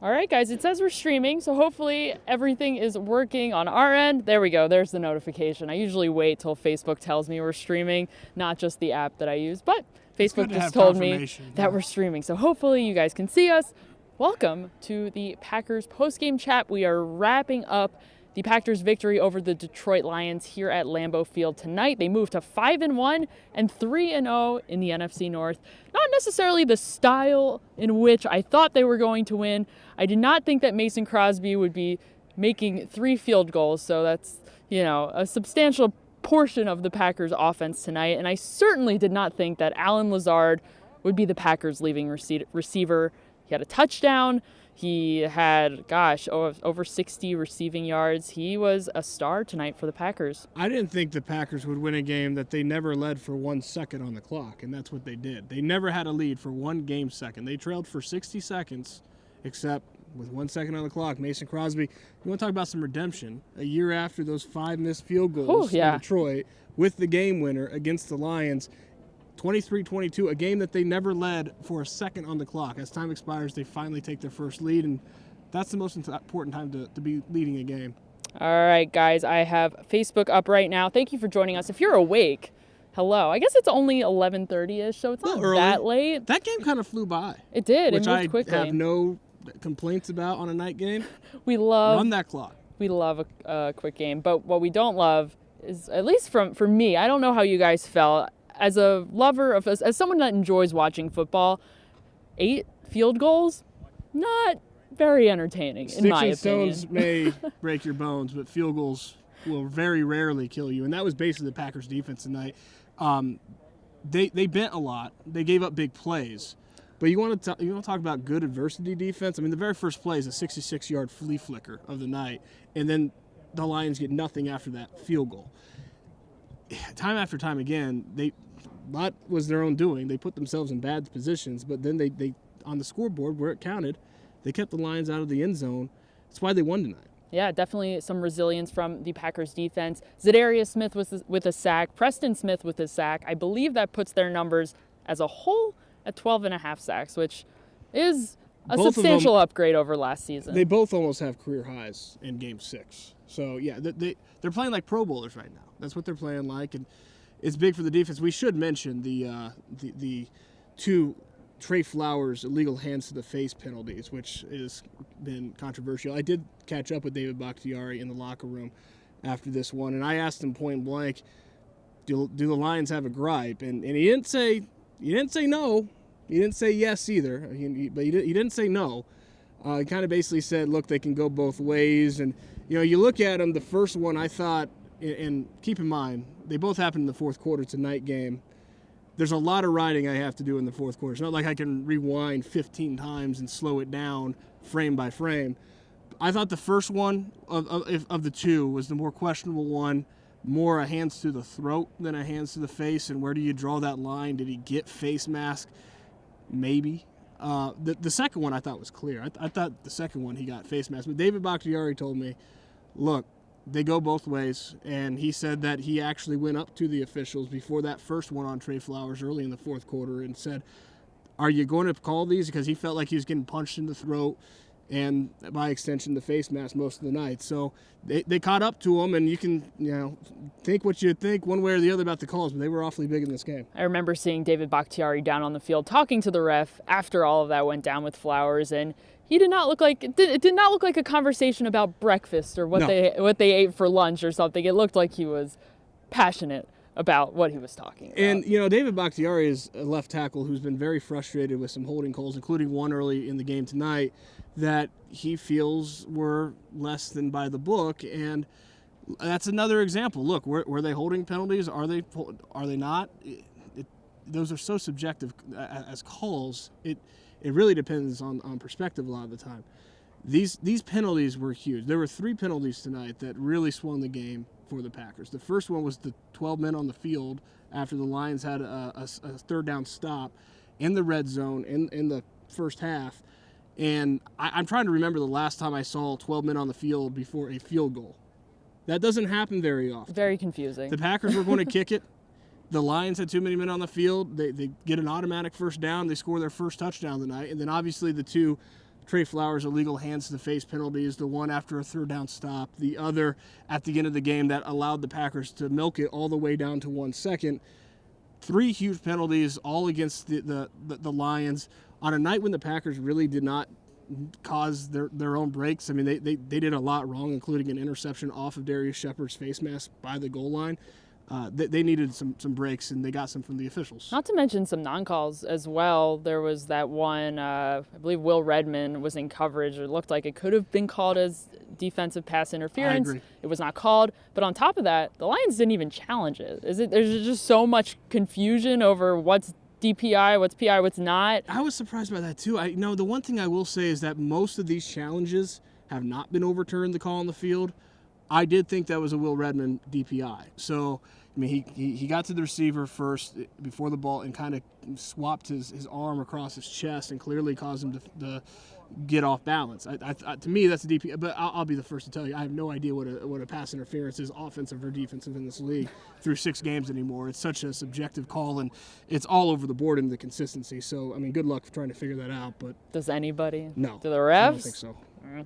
All right, guys, it says we're streaming, so hopefully everything is working on our end. There we go. There's the notification. I usually wait till Facebook tells me we're streaming, not just the app that I use, but Facebook just told me that we're streaming. So hopefully you guys can see us. Welcome to the Packers postgame chat. We are wrapping up the Packers' victory over the Detroit Lions here at Lambeau Field tonight. They moved to 5-1 and 3-0 in the NFC North. Not necessarily the style in which I thought they were going to win. I did not think that Mason Crosby would be making 3 field goals, so that's, a substantial portion of the Packers' offense tonight. And I certainly did not think that Alan Lazard would be the Packers' leading receiver. He had a touchdown. He had, over 60 receiving yards. He was a star tonight for the Packers. I didn't think the Packers would win a game that they never led for 1 second on the clock, and that's what they did. They never had a lead for 1 game second. They trailed for 60 seconds, except with 1 second on the clock. Mason Crosby, you want to talk about some redemption? A year after those 5 missed field goals in Detroit with the game winner against the Lions, 23-22, a game that they never led for a second on the clock. As time expires, they finally take their first lead, and that's the most important time to be leading a game. All right, guys, I have Facebook up right now. Thank you for joining us. If you're awake, hello. I guess it's only 11:30-ish, so it's not that late. That game kind of flew by. It did. It moved quickly. Which I have no complaints about on a night game. Run that clock. We love a quick game, but what we don't love is, at least for me, I don't know how you guys felt. As a lover of, as someone that enjoys watching football, 8 field goals, not very entertaining, in my opinion. Sticks and stones may break your bones, but field goals will very rarely kill you. And that was basically the Packers' defense tonight. They bent a lot. They gave up big plays. But you want to talk about good adversity defense? I mean, the very first play is a 66-yard flea flicker of the night, and then the Lions get nothing after that field goal. Time after time again, that was their own doing. They put themselves in bad positions, but then they on the scoreboard where it counted, they kept the Lions out of the end zone. That's why they won tonight. Yeah, definitely some resilience from the Packers defense. Zadarius Smith with a sack, Preston Smith with a sack. I believe that puts their numbers as a whole at 12.5 sacks, which is a substantial upgrade over last season. They both almost have career highs in Game 6. So, yeah, they're playing like Pro Bowlers right now. That's what they're playing like, and it's big for the defense. We should mention the 2 Trey Flowers illegal hands to the face penalties, which has been controversial. I did catch up with David Bakhtiari in the locker room after this one, and I asked him point blank, do the Lions have a gripe? And he didn't say no. He didn't say yes either, but he didn't say no. He kind of basically said, look, they can go both ways. And, you look at them, the first one I thought, and keep in mind, they both happened in the fourth quarter. It's a night game. There's a lot of writing I have to do in the fourth quarter. It's not like I can rewind 15 times and slow it down frame by frame. I thought the first one of the 2 was the more questionable one, more a hands to the throat than a hands to the face. And where do you draw that line? Did he get face mask? Maybe. The second one I thought was clear. I thought the second one he got face mask. But David Bakhtiari told me, look, they go both ways, and he said that he actually went up to the officials before that first one on Trey Flowers early in the fourth quarter and said, are you going to call these? Because he felt like he was getting punched in the throat and, by extension, the face mask most of the night. So they caught up to him, and you can think what you think one way or the other about the calls, but they were awfully big in this game. I remember seeing David Bakhtiari down on the field talking to the ref after all of that went down with Flowers, and he did not look like it did not look like a conversation about breakfast or what they ate for lunch or something. It looked like he was passionate about what he was talking about. And David Bakhtiari is a left tackle who's been very frustrated with some holding calls, including one early in the game tonight that he feels were less than by the book, and that's another example. Look, were they holding penalties? Are they not? Those are so subjective as calls. It really depends on perspective a lot of the time. These penalties were huge. There were 3 penalties tonight that really swung the game for the Packers. The first one was the 12 men on the field after the Lions had a third down stop in the red zone in the first half. And I'm trying to remember the last time I saw 12 men on the field before a field goal. That doesn't happen very often. Very confusing. The Packers were going to kick it. The Lions had too many men on the field. They get an automatic first down. They score their first touchdown of the night. And then obviously the 2 Trey Flowers' illegal hands to the face penalties, the one after a third down stop, the other at the end of the game that allowed the Packers to milk it all the way down to 1 second. 3 huge penalties, all against the Lions on a night when the Packers really did not cause their own breaks. I mean, they did a lot wrong, including an interception off of Darius Shepard's face mask by the goal line. They needed some breaks, and they got some from the officials. Not to mention some non-calls as well. There was that one, I believe Will Redmond was in coverage. It looked like it could have been called as defensive pass interference. I agree. It was not called. But on top of that, the Lions didn't even challenge it. There's just so much confusion over what's DPI, what's PI, what's not. I was surprised by that too. The one thing I will say is that most of these challenges have not been overturned, the call on the field. I did think that was a Will Redmond DPI. So, I mean, he got to the receiver first before the ball and kind of swapped his arm across his chest and clearly caused him to get off balance. To me, that's a DPI. But I'll be the first to tell you, I have no idea what a pass interference is, offensive or defensive, in this league through 6 games anymore. It's such a subjective call, and it's all over the board in the consistency. So, I mean, good luck trying to figure that out. But does anybody? No. Do the refs? I don't think so.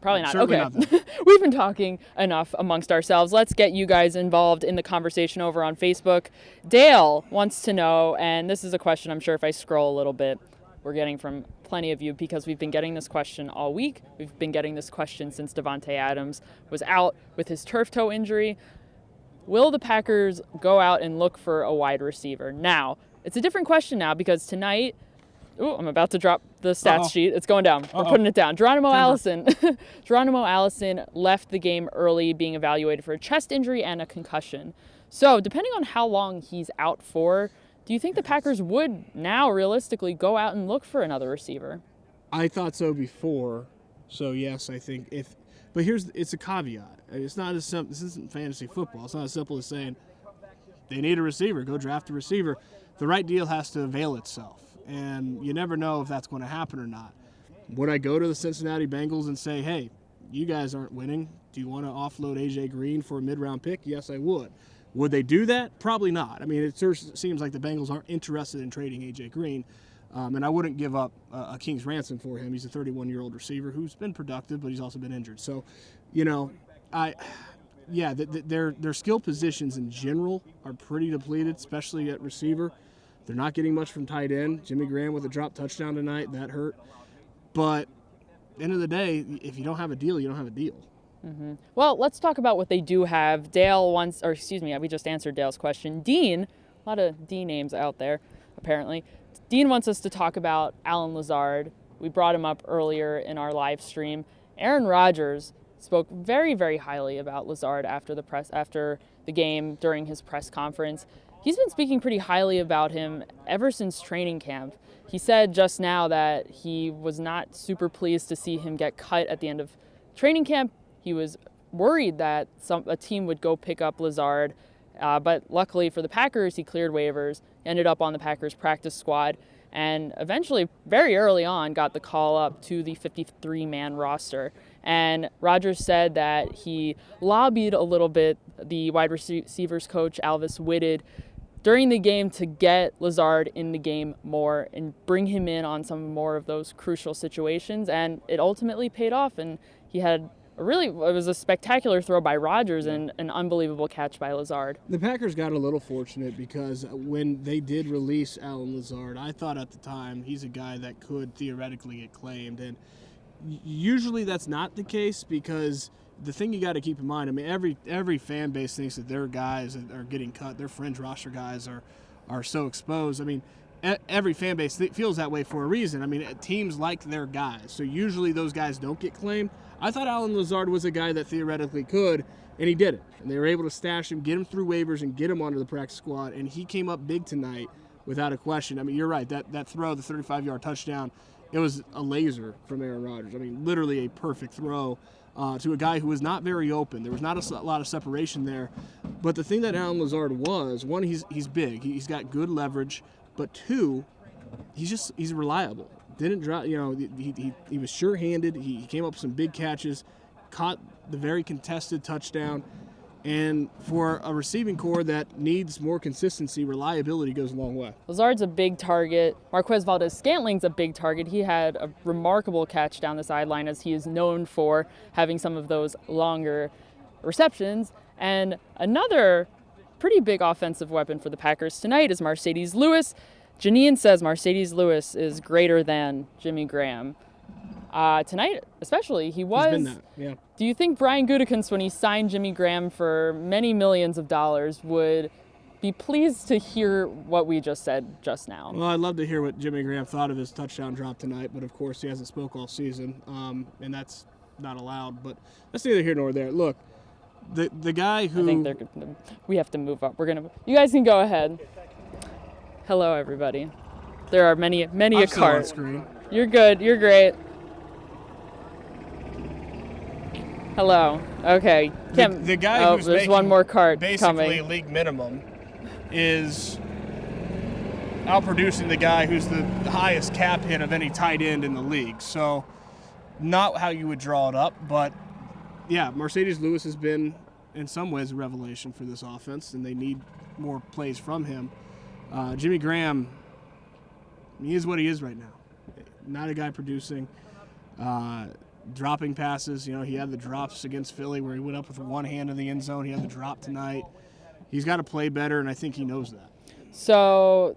Probably not. Certainly Okay. not. We've been talking enough amongst ourselves. Let's get you guys involved in the conversation over on Facebook. Dale wants to know, and this is a question I'm sure if I scroll a little bit, we're getting from plenty of you because we've been getting this question all week. We've been getting this question since Davante Adams was out with his turf toe injury. Will the Packers go out and look for a wide receiver? Now, it's a different question now because tonight, I'm about to drop the stats sheet. It's going down. We're putting it down. Geronimo Allison left the game early, being evaluated for a chest injury and a concussion. So, depending on how long he's out for, do you think the Packers would now realistically go out and look for another receiver? I thought so before. So, yes, I think if. But it's a caveat. It's not as simple. This isn't fantasy football. It's not as simple as saying they need a receiver. Go draft a receiver. The right deal has to avail itself. And you never know if that's going to happen or not. Would I go to the Cincinnati Bengals and say, hey, you guys aren't winning. Do you want to offload A.J. Green for a mid-round pick? Yes, I would. Would they do that? Probably not. I mean, it seems like the Bengals aren't interested in trading A.J. Green. And I wouldn't give up a king's ransom for him. He's a 31-year-old receiver who's been productive, but he's also been injured. So, their skill positions in general are pretty depleted, especially at receiver. They're not getting much from tight end. Jimmy Graham with a drop touchdown tonight, that hurt. But at the end of the day, if you don't have a deal, you don't have a deal. Mm-hmm. Well, let's talk about what they do have. We just answered Dale's question. Dean, a lot of D names out there, apparently. Dean wants us to talk about Allen Lazard. We brought him up earlier in our live stream. Aaron Rodgers spoke very, very highly about Lazard after the game during his press conference. He's been speaking pretty highly about him ever since training camp. He said just now that he was not super pleased to see him get cut at the end of training camp. He was worried that a team would go pick up Lazard, but luckily for the Packers, he cleared waivers, ended up on the Packers practice squad, and eventually, very early on, got the call up to the 53-man roster. And Rodgers said that he lobbied a little bit the wide receivers coach, Alvis Whitted, during the game to get Lazard in the game more and bring him in on some more of those crucial situations. And it ultimately paid off. And he had it was a spectacular throw by Rodgers and an unbelievable catch by Lazard. The Packers got a little fortunate because when they did release Allen Lazard, I thought at the time he's a guy that could theoretically get claimed. And usually that's not the case because the thing you got to keep in mind, I mean, every fan base thinks that their guys that are getting cut, their fringe roster guys are so exposed. I mean, every fan base feels that way for a reason. I mean, teams like their guys. So usually those guys don't get claimed. I thought Allen Lazard was a guy that theoretically could, and he did it. And they were able to stash him, get him through waivers, and get him onto the practice squad. And he came up big tonight without a question. I mean, you're right. That throw, the 35-yard touchdown, it was a laser from Aaron Rodgers. I mean, literally a perfect throw to a guy who was not very open. There was not a lot of separation there. But the thing that Allen Lazard was, one, he's big. He's got good leverage. But two, he's reliable. Didn't drop, he was sure-handed. He came up with some big catches, caught the very contested touchdown. And for a receiving core that needs more consistency, reliability goes a long way. Lazard's a big target. Marquez Valdez-Scantling's a big target. He had a remarkable catch down the sideline, as he is known for having some of those longer receptions. And another pretty big offensive weapon for the Packers tonight is Mercedes Lewis. Janine says Mercedes Lewis is greater than Jimmy Graham. Tonight, especially, he was. He's been that, yeah. Do you think Brian Gutekunst, when he signed Jimmy Graham for many millions of dollars, would be pleased to hear what we just said just now? Well, I'd love to hear what Jimmy Graham thought of his touchdown drop tonight, but of course he hasn't spoke all season, and that's not allowed. But that's neither here nor there. Look, the guy who I think we have to move up. You guys can go ahead. Hello, everybody. There are many a still on cart. screen. You're good. You're great. Hello. Okay. The guy who's there's making one more cart basically coming. league minimum is outproducing the guy who's the highest cap hit of any tight end in the league. So not how you would draw it up, but yeah, Mercedes Lewis has been in some ways a revelation for this offense, and they need more plays from him. Jimmy Graham, he is what he is right now. Not a guy producing. Dropping passes, he had the drops against Philly where he went up with one hand in the end zone. He had the drop tonight. He's got to play better, and I think he knows that. So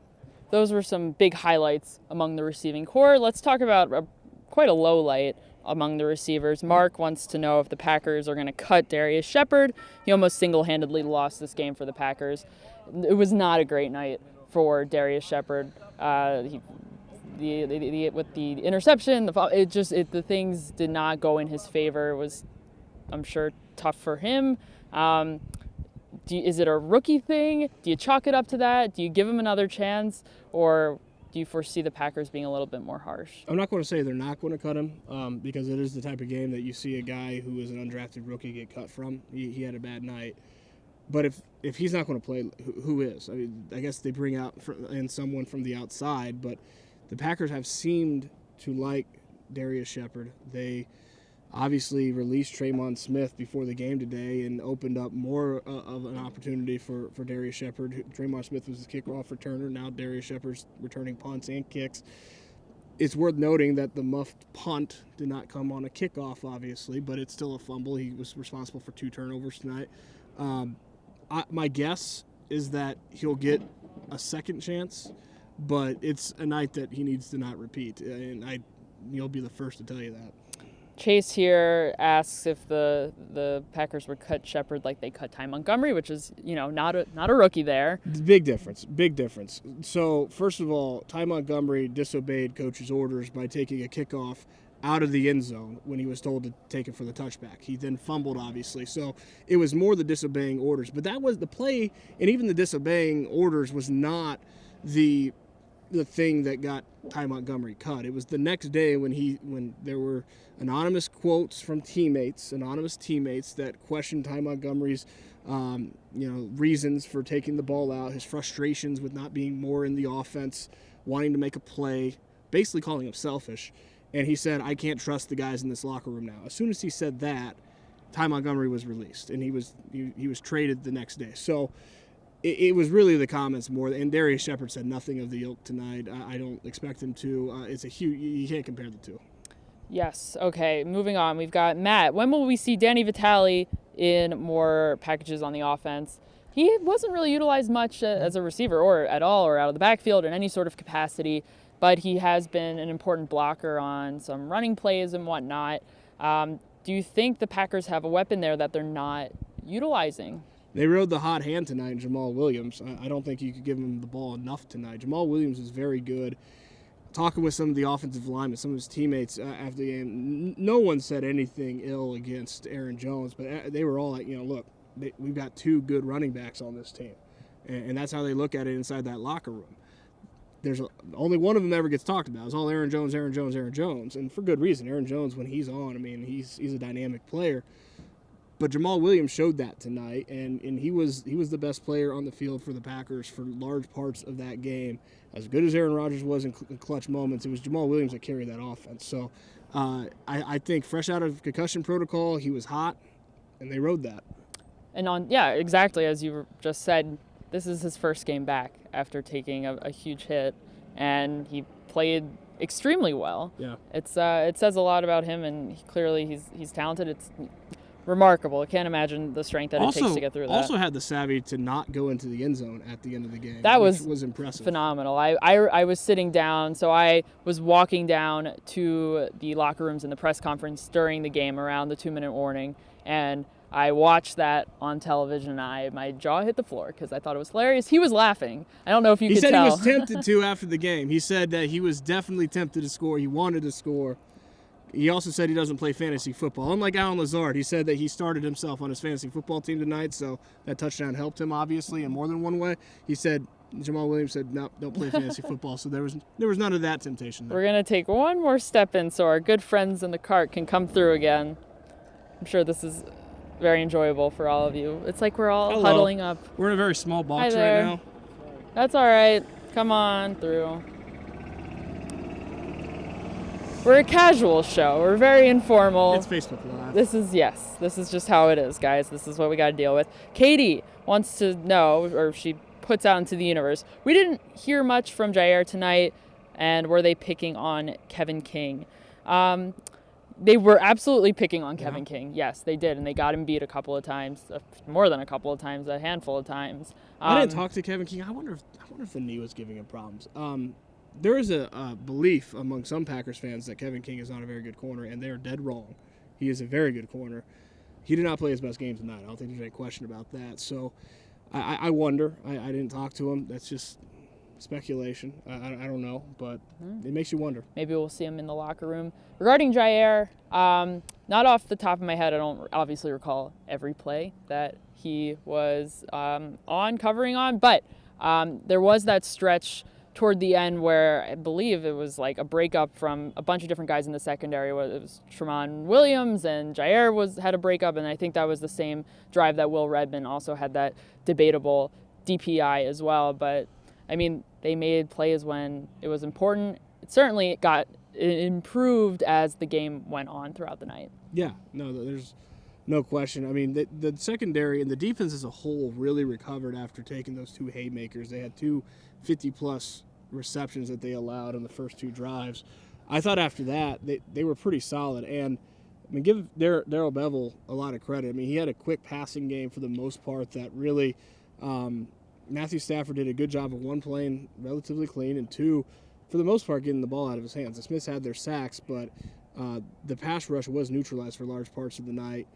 those were some big highlights among the receiving core. Let's talk about quite a low light among the receivers. Mark wants to know if the Packers are going to cut Darius Shepherd. He almost single-handedly lost this game for the Packers. It was not a great night for Darius Shepherd. With the interception, the things did not go in his favor. It was, I'm sure, tough for him. Is it a rookie thing? Do you chalk it up to that? Do you give him another chance? Or do you foresee the Packers being a little bit more harsh? I'm not going to say they're not going to cut him because it is the type of game that you see a guy who is an undrafted rookie get cut from. He had a bad night. But if he's not going to play, who is? I mean, I guess they bring out in someone from the outside, but the Packers have seemed to like Darius Shepherd. They obviously released Tremon Smith before the game today and opened up more of an opportunity for Darius Shepherd. Tremon Smith was the kickoff returner. Now Darius Shepherd's returning punts and kicks. It's worth noting that the muffed punt did not come on a kickoff, obviously, but it's still a fumble. He was responsible for 2 turnovers tonight. My guess is that he'll get a second chance, but it's a night that he needs to not repeat, and you'll be the first to tell you that. Chase here asks if the Packers would cut Shepherd like they cut Ty Montgomery, which is not a rookie there. Big difference. So first of all, Ty Montgomery disobeyed coach's orders by taking a kickoff out of the end zone when he was told to take it for the touchback. He then fumbled, obviously. So it was more the disobeying orders. But that was the play, and even the disobeying orders was not the thing that got Ty Montgomery cut. It was the next day when there were anonymous quotes from anonymous teammates that questioned Ty Montgomery's reasons for taking the ball out, his frustrations with not being more in the offense, wanting to make a play, basically calling him selfish. And he said, I can't trust the guys in this locker room now. As soon as he said that, Ty Montgomery was released, and he was traded the next day. So it was really the comments more. And Darius Shepherd said nothing of the ilk tonight. I don't expect him to. It's a huge. You can't compare the two. Yes. Okay. Moving on. We've got Matt. When will we see Danny Vitale in more packages on the offense? He wasn't really utilized much as a receiver or at all or out of the backfield in any sort of capacity, but he has been an important blocker on some running plays and whatnot. Do you think the Packers have a weapon there that they're not utilizing? They rode the hot hand tonight in Jamal Williams. I don't think you could give him the ball enough tonight. Jamal Williams was very good. Talking with some of the offensive linemen, some of his teammates after the game, no one said anything ill against Aaron Jones, but they were all like, look, we've got 2 good running backs on this team. And that's how they look at it inside that locker room. There's only one of them ever gets talked about. It's all Aaron Jones, and for good reason. Aaron Jones, when he's on, he's a dynamic player. But Jamal Williams showed that tonight, and he was the best player on the field for the Packers for large parts of that game. As good as Aaron Rodgers was in clutch moments, it was Jamal Williams that carried that offense. So I think fresh out of concussion protocol, he was hot, and they rode that. Yeah, exactly as you just said, this is his first game back after taking a huge hit, and he played extremely well. Yeah. It says a lot about him, and clearly he's talented. It's remarkable. I can't imagine the strength that it takes to get through that. Also had the savvy to not go into the end zone at the end of the game. That was impressive. Phenomenal. I was sitting down, so I was walking down to the locker rooms in the press conference during the game around the 2-minute warning, and I watched that on television. My jaw hit the floor because I thought it was hilarious. He was laughing. I don't know if you could tell. He said he was tempted to after the game. He said that he was definitely tempted to score. He wanted to score. He also said he doesn't play fantasy football. Unlike Alan Lazard, he said that he started himself on his fantasy football team tonight, so that touchdown helped him, obviously, in more than one way. He said, Jamal Williams said, no, don't play fantasy football, so there was none of that temptation there. We're going to take one more step in so our good friends in the cart can come through again. I'm sure this is very enjoyable for all of you. It's like we're all huddling up. We're in a very small box right now. That's all right. Come on through. We're a casual show. We're very informal. It's Facebook Live. This is just how it is, guys. This is what we got to deal with. Katie wants to know, or she puts out into the universe, we didn't hear much from Jair tonight, and were they picking on Kevin King? They were absolutely picking on Kevin King. Yes, they did, and they got him beat a couple of times, more than a couple of times, a handful of times. I didn't talk to Kevin King. I wonder if the knee was giving him problems. There is a belief among some Packers fans that Kevin King is not a very good corner, and they're dead wrong. He is a very good corner. He did not play his best game tonight. I don't think there's any question about that. So I wonder. I didn't talk to him. That's just speculation. I don't know, but it makes you wonder. Maybe we'll see him in the locker room. Regarding Jair, not off the top of my head, I don't obviously recall every play that he was covering on, but there was that stretch toward the end where I believe it was like a breakup from a bunch of different guys in the secondary. It was Jamal Williams and Jair had a breakup, and I think that was the same drive that Will Redmond also had that debatable DPI as well. But I mean, they made plays when it was important. It certainly got improved as the game went on throughout the night. Yeah, no, there's no question. I mean, the secondary and the defense as a whole really recovered after taking those two haymakers. They had two 50-plus receptions that they allowed in the first two drives. I thought after that they were pretty solid. And I mean, give Darrell Bevell a lot of credit. I mean, he had a quick passing game for the most part that really Matthew Stafford did a good job of, one, playing relatively clean, and two, for the most part, getting the ball out of his hands. The Smiths had their sacks, but the pass rush was neutralized for large parts of the night.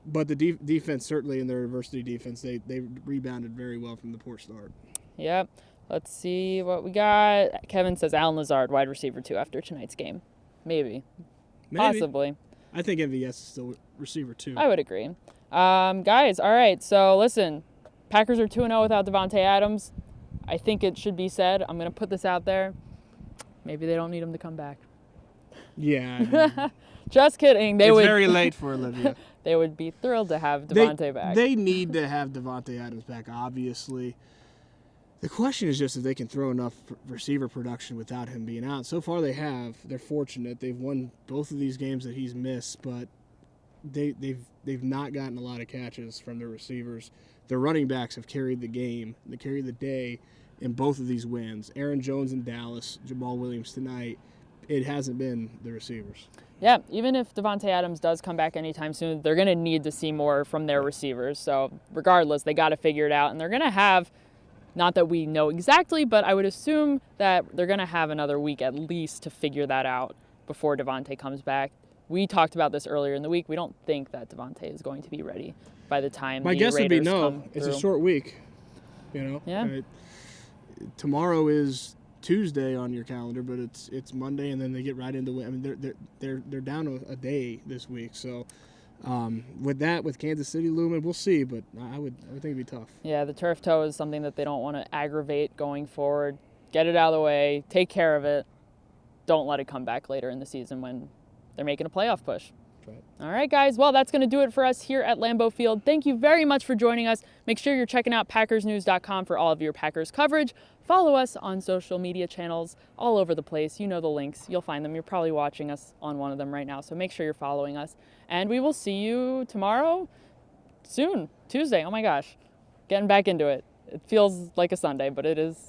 But the defense, certainly in their adversity defense, they rebounded very well from the poor start. Yep. Let's see what we got. Kevin says Alan Lazard, wide receiver 2 after tonight's game. Maybe. Possibly. I think MVS is still receiver 2. I would agree. Guys, all right. So, listen, Packers are 2-0 without Davante Adams. I think it should be said. I'm going to put this out there. Maybe they don't need him to come back. Yeah. Just kidding. It's very late for Olivia. They would be thrilled to have Davante back. They need to have Davante Adams back, obviously. The question is just if they can throw enough receiver production without him being out. So far they have. They're fortunate. They've won both of these games that he's missed, but they've not gotten a lot of catches from their receivers. Their running backs have carried the game. They carried the day in both of these wins. Aaron Jones in Dallas, Jamal Williams tonight. It hasn't been the receivers. Yeah, even if Davante Adams does come back anytime soon, they're going to need to see more from their receivers. So regardless, they got to figure it out. And they're going to have, not that we know exactly, but I would assume that they're going to have another week at least to figure that out before Davante comes back. We talked about this earlier in the week. We don't think that Davante is going to be ready by the time My the guess Raiders would be no. come It's through. a short week. You know? Yeah. Tomorrow is Tuesday on your calendar, but it's Monday, and then they get right into it. I mean, they're down a day this week. So with Kansas City looming, we'll see. But I would think it'd be tough. Yeah, the turf toe is something that they don't want to aggravate going forward. Get it out of the way. Take care of it. Don't let it come back later in the season when they're making a playoff push. Right. All right, guys. Well, that's going to do it for us here at Lambeau Field. Thank you very much for joining us. Make sure you're checking out PackersNews.com for all of your Packers coverage. Follow us on social media channels all over the place. You know the links. You'll find them. You're probably watching us on one of them right now, so make sure you're following us. And we will see you tomorrow. soon. Tuesday. Oh my gosh. Getting back into it. It feels like a Sunday, but it is